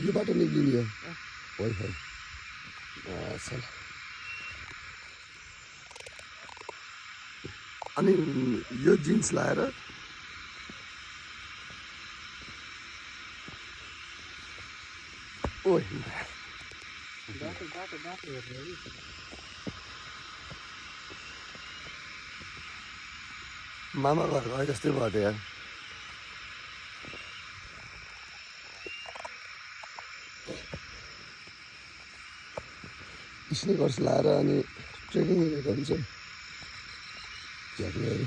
यो बाटो निक्लिने हो है चल अनि यो जिन्स लाएर ओइ मामा घर गए जस्तै भयो त यार स्निकर्स लाएर अनि ट्रेकिङ गरेको हुन्छ झ्याक्नेहरू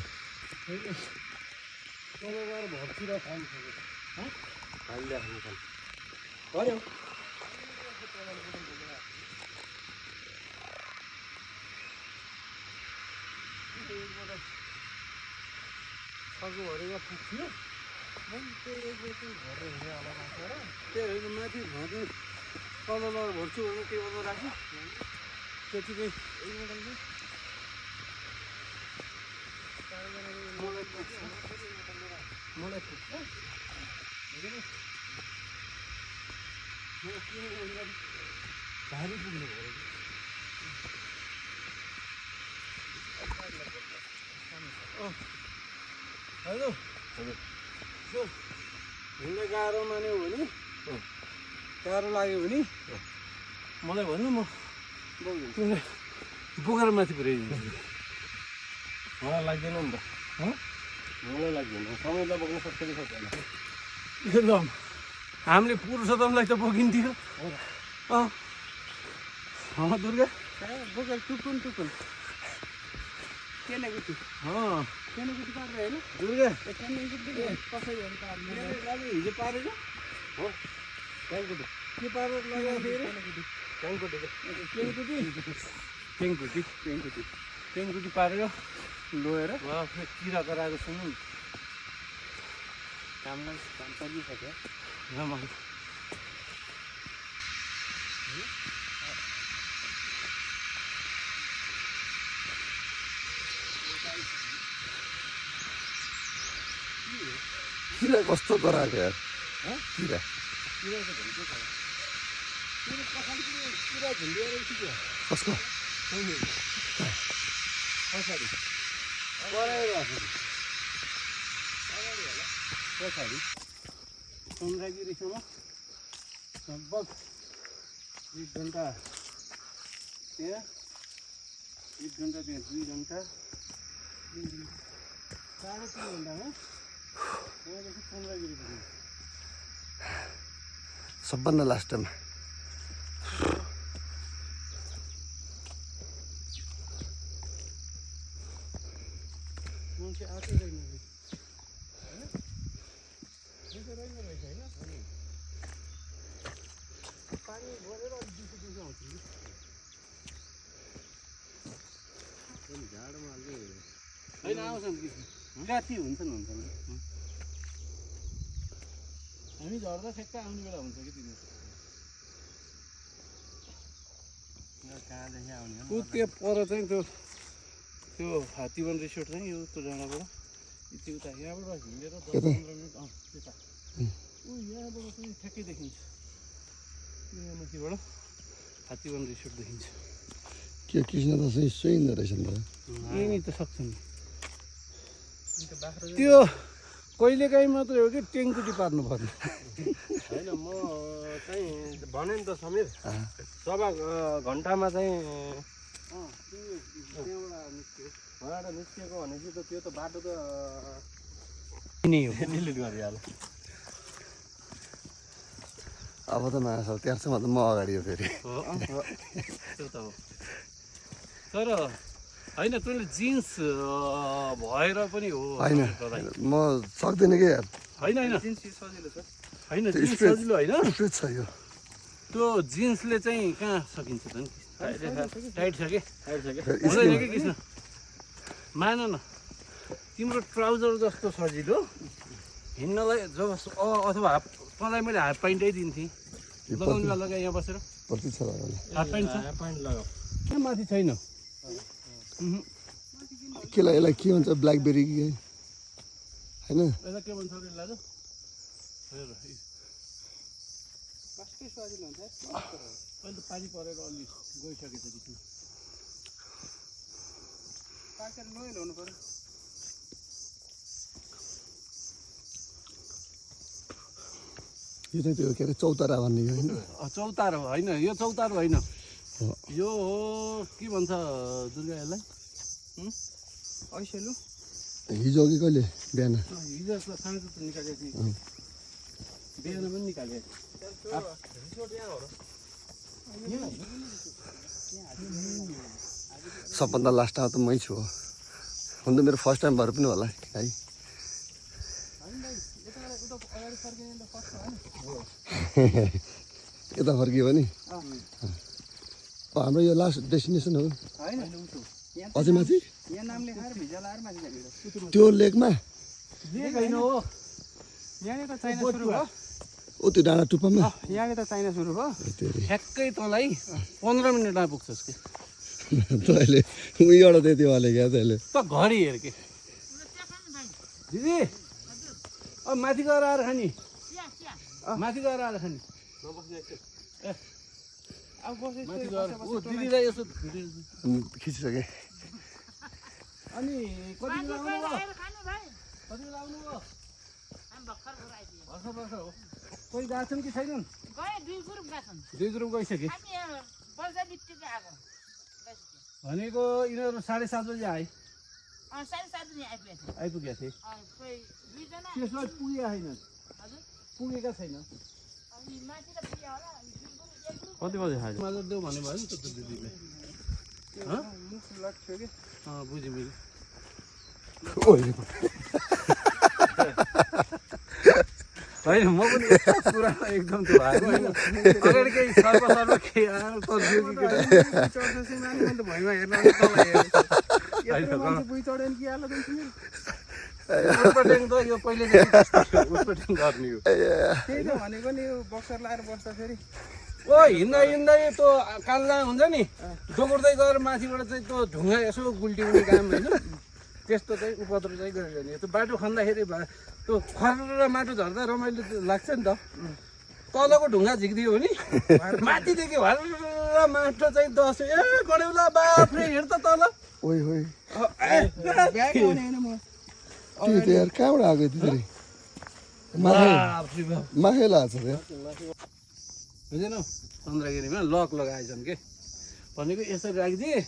माथि तल भर्छु भने टेबलमा राख्छु त्यतिकै मलाई भारी पुग्नु पऱ्यो हिँड्दा गाह्रो मान्यो भने गाह्रो लाग्यो भने मलाई भन्नु म तिमीलाई बोकेर माथि पुऱ्याइदिन्छु मलाई लाग्दैन नि त मलाई लाग्दैन समयलाई बोक्न सक्छ कि सक्दैन एकदम हामीले पुरुषोत्तमलाई त बोकिन्थ्यो दुर्गा बोकेर टुकुन केनेकुटी केनेकुटी पारेर होइन दुर्गा कसरी हिजो पारेको हो ट्याङकुटी के पारेर लगाएको थियो अरे ट्याङकुटी पारेर लोएर किरा कराएको छैन कामलाई काम चलिसक्यो किरा कस्तो गराएको यार किरा कसको पछाडि चन्द्रगिरीसम्म लगभग 1 घन्टा त्यहाँ 1 घन्टा त्यहाँ 2 घन्टा 3.5 घन्टामा त्यहाँदेखि चन्द्रगिरी पुग्यो सबभन्दा लास्टमा मान्छे आएकै रहेन रहेछ होइन पानी भरेर अलिक दिउँसो आउँछ नि झाडोमा होइन आउँछन् कि राति हुन्छन् हामी झर्दा ठ्याक्क आउने बेला हुन्छ कि तिनीहरू कहाँदेखि आउने ऊ त्यो पर चाहिँ त्यो हात्तीवन रिसोर्ट चाहिँ यो त्यो डाँडाबाट यति उता यहाँबाट हिँडेर 10-15 मिनट त्यता ऊ यहाँबाट चाहिँ ठ्याक्कै देखिन्छ यहाँ माथिबाट हात्तीवन रिसोर्ट देखिन्छ के कृष्ण दसैँ सुइँदो रहेछ नि त यहीँ त सक्छ नि त्यो कहिलेकाहीँ मात्रै हो कि ट्याङकुटी पार्नु पर्ने होइन म चाहिँ भने नि त समीर सभा घन्टामा चाहिँ त्यहाँबाट निस्किएको भनेपछि त त्यो त बाटो त डिलिट गरिहाल्यो अब त नआएको त्यहाँसम्म त म अगाडि हो फेरि त्यो त हो तर होइन तैँले जिन्स भएर पनि हो होइन म सक्दिनँ कि यार होइन जिन्स सजिलो छ होइन जिन्स सजिलो होइन स्ट्रेच छ यो त्यो जिन्सले चाहिँ कहाँ सकिन्छ त नि टाइट छ कि हुँदैन कि कृष्ण मान न तिम्रो ट्राउजर जस्तो सजिलो हिँड्नलाई जब अथवा तँलाई मैले हाफ प्यान्टै दिन्थेँ लगाउने बेला लगाएँ यहाँ बसेर हाफ प्यान्ट लगाऊ यहाँ माथि छैन केलाई यसलाई के भन्छ ब्ल्याकबेरी कि होइन यसलाई के भन्छ लाजो अहिले त पानी परेर अलि गइसकेछ देखि यो चाहिँ त्यो के अरे चौतारा भन्ने हो होइन चौतारो होइन यो चौतारो होइन यो हो के भन्छ दुर्गा यसलाई ऐसेलु हिजो कि कहिले बिहान हिजो साँझ त निकालेको थिएँ बिहान पनि निकालेको सबभन्दा लास्टमा त मै छु हुन त मेरो फर्स्ट टाइम भएर पनि होला है यता फर्कियो भने हाम्रो यो लास्ट डेस्टिनेसन हो अझै माथि यहाँ नाम लेखाएर भिजा लाएर माथि जाने त्यो लेकमा होइन हो यहाँनिर त चाइना सुरु भयो ओ त्यो डाँडा टुप्पामा यहाँनिर त चाइना सुरु भयो ठ्याक्कै तँलाई 15 मिनटमा पुग्छस् कि तैँले उहीबाट त्यति वाले क्या तैँले त घडी हेर के दिदी अब माथि गएर आएर खाने माथि गएर आएर खाने अब बसेँ माथि गएर दिदीलाई यसो खिचिसकेँ अनि कति बेला आउनु भयो भर्खर भर्खर हो कोही गएको छन् कि छैनन् दुई ग्रुप गइसके भनेको यिनीहरू 7:30 बजी आए आइपुगेका थिए त्यसमा पुगेका छैनन् पुगेका छैनन् कति बजी खायो मजा देऊ भन्ने भयो नि त दिदीले बुझेँ बुझेँ होइन म पनि पुरानो एकदम त्यो भएको होइन अगाडि केही सर्व केही आएर भैँमा हेर्न उत्पट्याङ त यो पहिलेदेखि उत्पट्याङ गर्ने हो त्यही त भनेको नि यो बक्सर लाएर बस्दाखेरि ओ हिँड्दा हिँड्दै त्यो काल्ला हुन्छ नि दोगुर्दै गएर माथिबाट चाहिँ त्यो ढुङ्गा यसो गुल्टिउने काम होइन त्यस्तो चाहिँ उपद्रो चाहिँ गरिरहने त्यो बाटो खन्दाखेरि त्यो खरेर माटो झर्दा रमाइलो लाग्छ नि त तलको ढुङ्गा झिक्दियो भने माथिदेखि हल्ला माटो चाहिँ दस गड्यौला बाफ्रे हिँड त तल ओइ ओइ ब्याग आउने होइन म त्यो त यार कहाँबाट आएको त्यसरी माखै लाग्छ बुझेन चन्द्रगिरीमा लक लगाएछन् के भनेको यसरी राखिदिए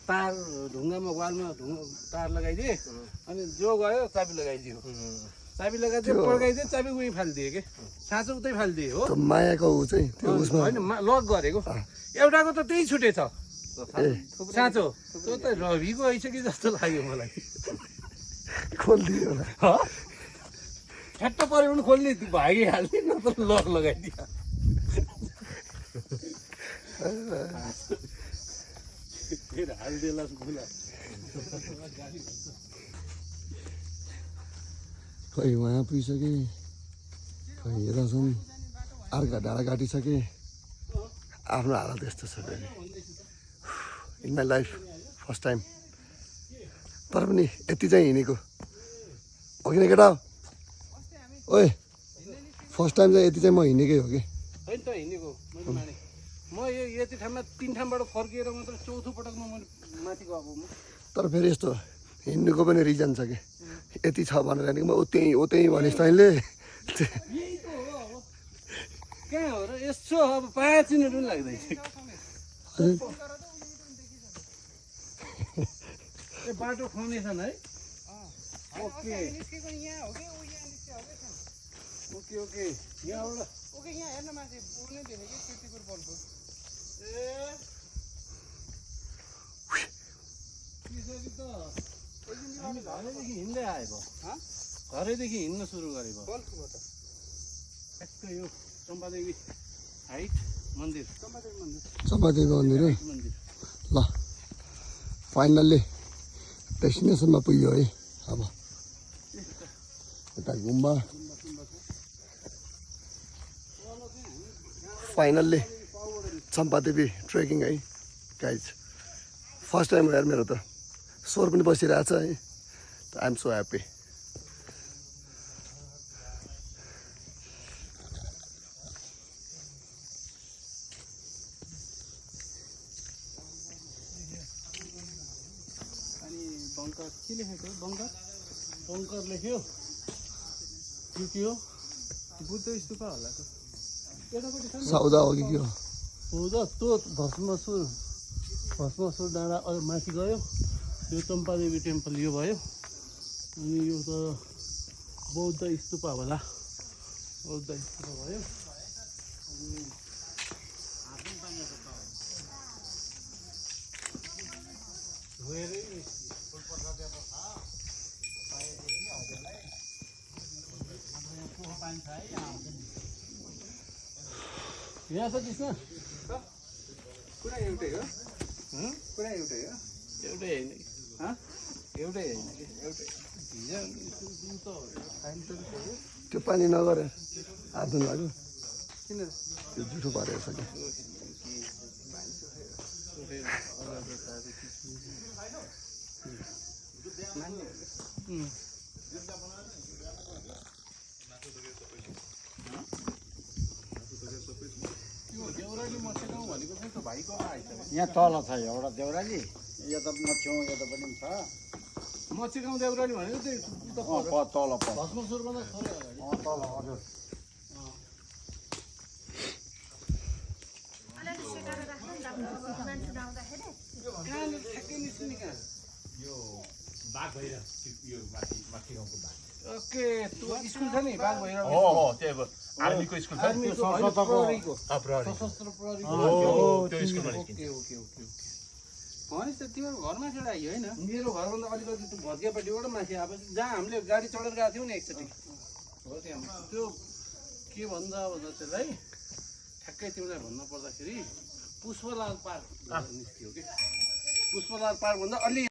तार ढुङ्गामा वालमा तार लगाइदिए अनि जो गयो चाबी लगाइदियो चाबी लगाइदियो पड्काइदियो चाबी उही फालिदिए के साँचो उतै फालिदिए हो मायाको ऊ चाहिँ त्यो उसमा होइन लक गरेको एउटाको त त्यही छुटेछ साँचो त्यो त रविको आइसक्यो जस्तो लाग्यो मलाई खोलिदियो होला ठ्याट्ट पऱ्यो भने खोल्ने भागिहाल्ने न त लक लगाइदियो खै उहाँ पुगिसके खै यता छन् अर्का डाँडा काटिसके आफ्नो हालत यस्तो छ फेरि in my life first time तर पनि यति चाहिँ हिँडेको हो कि केटा ओए फर्स्ट टाइम चाहिँ यति चाहिँ म हिँडेकै हो कि होइन त हिँडेको मैले माने म यो यति ठाउँमा 3 ठाउँबाट फर्किएर मात्र चौथो पटकमा मैले माथि गएको म तर फेरि यस्तो हिँड्नुको पनि रिजन छ कि यति छ भनेर नि म उतै भनेस् तैँले यही त हो अब कहाँ हो र यसो अब 5 मिनट पनि लाग्दैन ए बाटो फाउन्डेसन है ओके ओके ओके यहाँबाट ओके यहाँ हेर्न माथि पुग्नै देखेँ कि किर्तिपुर बलको हामी घरैदेखि हिँड्दै आएको घरैदेखि हिँड्न सुरु गरेको बल्कुबाट ठ्याक्कै यो चम्पादेवी हाइट मन्दिर चम्पादेवी मन्दिर है मन्दिर ल फाइनल्ली डेस्टिनेसनमा पुग्यो है अब यता गुम्बा फाइनल्ली चम्पादेवी ट्रेकिङ है गाइज फर्स्ट टाइम हो यार मेरो त स्वर पनि बसिरहेछ है आई एम सो ह्याप्पी बङ्कर के लेखेको हो बङ्कर शङ्कर लेख्यो यो के हो बुद्ध स्तूपा होला त यतापट्टि छ नि सौदा हो कि के हो हो त त्यो भस्मासुर डाँडा माथि गयो यो चम्पादेवी टेम्पल यो भयो अनि यो त बौद्ध स्तूपा होला बौद्ध स्तूपा भयो अनि यहाँ छ कृष्ण पुरा एउटै हो पुरा एउटै हो एउटै होइन एउटै होइन कि एउटै त्यो पानी नगरे हात धुनु लाग्यो किन त्यो जुठो पारेको छ कि देउराली मच्छगाउँ भनेको चाहिँ त्यो भाइको आइसक्यो यहाँ तल छ एउटा देउराली यता मछ्यौँ यता पनि छ मच्छगाउँ देउराली भनेको चाहिँ तल भस्मासुरभन्दा थोरै अगाडि तल हजुर कहाँनिर ठ्याक्कै निस्किने कहाँ ओके त्यो स्कुल छ नि बाघ भैरव आर्मीको स्कुल छ आर्मीको प्रहरीको सशस्त्र प्रहरीको ओके ओके ओके भनेपछि त तिम्रो घरमा एउटा आयो होइन मेरो घरभन्दा अलिकति त्यो भत्कियापट्टिबाट माथि अब जहाँ हामीले गाडी चढेर गएको थियौँ नि एकचोटि हो त्यहाँ त्यो के भन्छ अब त्यसलाई ठ्याक्कै तिमीलाई भन्नु पर्दाखेरि पुष्पलाल पार्क निस्क्यो कि पुष्पलाल पार्कभन्दा अलि